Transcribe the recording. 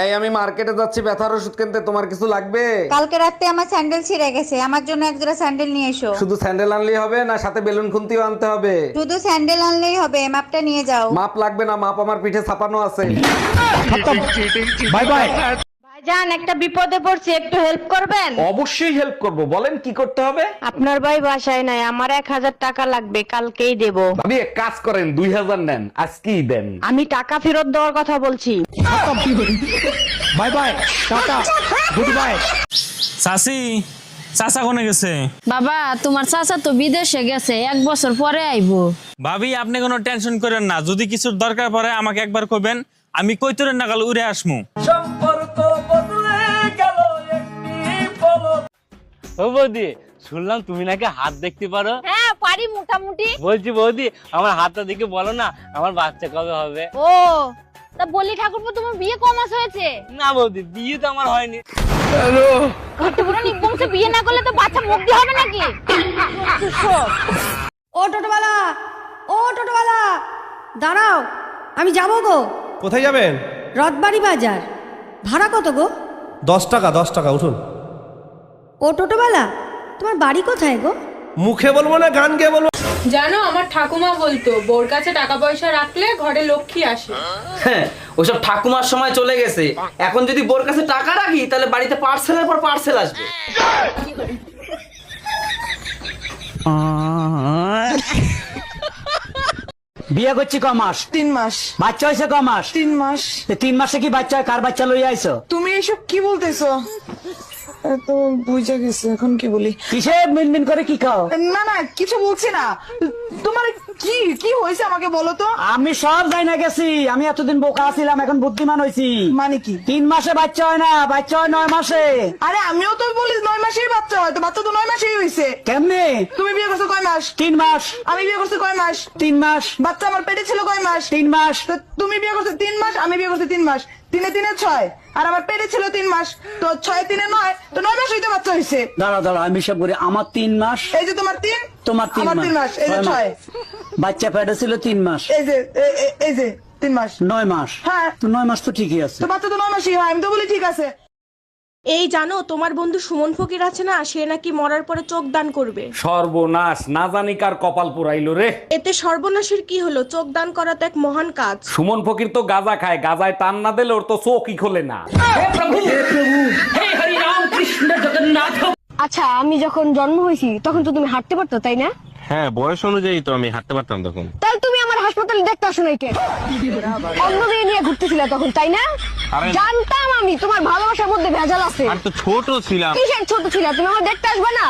এই আমি মার্কেটে যাচ্ছি ব্যথার ওষুধ কিনতে, তোমার কিছু লাগবে? কালকে রাতে আমার স্যান্ডেল ছিঁড়ে গেছে, আমার জন্য এক জোড়া স্যান্ডেল নিয়ে এসো। শুধু স্যান্ডেল আনলেই হবে না সাথে বেলুন খুন্তিও আনতে হবে? শুধু স্যান্ডেল আনলেই হবে, মাপটা নিয়ে যাও। মাপ লাগবে না, মাপ আমার পিঠে ছাপানো আছে। Bye bye. ভাইজান একটা বিপদে পড়ছি, একটু হেল্প করবেন? অবশ্যই হেল্প করব, বলেন কি করতে হবে? আপনার ভাই বাসায় নাই, আমার 1000 টাকা লাগবে, কালকেই দেব। ভাবি এক কাজ করেন, 2000 নেন, আজকেই দেন। আমি টাকা ফেরত দেওয়ার কথা বলছি। Bye bye, tata, good bye. চাচি, চাচা কোনে গেছে? বাবা তোমার চাচা তো বিদেশে গেছে, 1 বছর পরে আইবো। ভাবি আপনি কোনো টেনশন করেন না, যদি কিছুর দরকার পড়ে আমাকে একবার কইবেন, আমি কইতরের নাগাল উড়ে আসমু। ও বৌদি, শুনলাম তুমি নাকি হাত দেখতে পারো। হ্যাঁ পারি মোটামুটি। বলছি বৌদি, আমার হাতটা দেখে বলো না আমার বাচ্চা কবে হবে। ও তা বলি ঠাকুরপো, তোমার বিয়ে ক মাস হয়েছে? না বৌদি, বিয়ে তো আমার হয়নি। ঘটপুরা নিবংশে বিয়ে না করলে তো বাচ্চা মুক্তি হবে নাকি? ও টোটোওয়ালা, ও টোটোওয়ালা, দাঁড়াও, আমি যাবো গো। কোথায় যাবেন? রথবাড়ি বাজার। ভাড়া কত গো? 10 টাকা, 10 টাকা, উঠুন। ও টোটোওয়ালা, তোমার বাড়ি কোথায় গো? মুখে বলবো না গান গেয়ে বলবো? জানো আমার ঠাকুমা বলতো বোর কাছে টাকা পয়সা রাখলে ঘরে লক্ষ্মী আসে। হ্যাঁ, ওসব ঠাকুমার সময় চলে গেছে। এখন যদি বোর কাছে টাকা রাখি তাহলে বাড়িতে পার্সেলের পর পার্সেল আসবে। বিয়ে করছি ক মাস? 3 মাস। বাচ্চা হয়েছে ক মাস? 3 মাস। 3 মাসে কি বাচ্চা হয়? কার বাচ্চা লইয়া আইছো? তুমি এসব কি বলতেছো? তো বুঝে গেছে, এখন কি বলি? কিসে মিনমিন করে কি খাও? না না কিছু বলছি না। তোমার কি কি হয়েছে আমাকে বলো তো। আমি সব যাই না গেছি, আমি এতদিন বোকা ছিলাম, এখন বুদ্ধিমান হয়েছি। মানে কি? 3 মাসে বাচ্চা হয় না, বাচ্চা হয় 9 মাসে। আরে আমিও তো বলি 9 মাসেই বাচ্চা হয়, তো বাচ্চা তো 9 মাসেই হয়েছে। কেমনে? তুমি বিয়ে করছো কয় মাস? 3 মাস। আমি বিয়ে করছি কয় মাস? 3 মাস। বাচ্চা আমার পেটে ছিল কয় মাস? 3 মাস। তো তুমি বিয়ে করছো 3 মাস, আমি বিয়ে করছি 3 মাস। 3 এ 3 এ 6, আর আমার পেটে ছিল 3 মাস, তো 6 এ 3 এ 9, তো 9 মাস হইতে বাচ্চা হয়েছে। দাঁড়া দাঁড়া, আমি সব করি। আমার 3 মাস, এই যে তোমার 3, তোমার 3 আমার 3 মাস, এই যে 6, বাচ্চা পেটে ছিল 3 মাস, এই যে এই যে 3 মাস, 9 মাস। হ্যাঁ তো 9 মাস তো ঠিকই আছে। তো বাচ্চা তো 9 মাসই হয়, আমি তো বলি ঠিক আছে। এই জানো তোমার বন্ধু সুমন ফকির আছে না, সে নাকি মরার পরে চোখ দান করবে। সর্বনাশ, না জানি কার কপাল পুরাইলো রে। এতে সর্বনাশের কি হলো? চোখ দান করা তো এক মহান কাজ। সুমন ফকির তো গাঁজা খায়, গাঁজায় টান না দিলে ওর তো চোখই খোলে না। আচ্ছা আমি যখন জন্ম হয়েছি তখন তো তুমি হাঁটতে পারতো তাই না? হ্যাঁ, বয়স অনুযায়ী তো আমি হাঁটতে পারতাম তখন। তাহলে তুমি আমার হাসপাতালে দেখতে আসো নাই কেন? অন্য মেয়ে নিয়ে ঘুরতেছিলে তখন তাই না? জানতাম আমি তোমার ভালোবাসার মধ্যে ভেজাল আছে। আর তো ছোট ছিলাম। কিসের ছোট ছিল? তুমি আমার দেখতে আসবে না?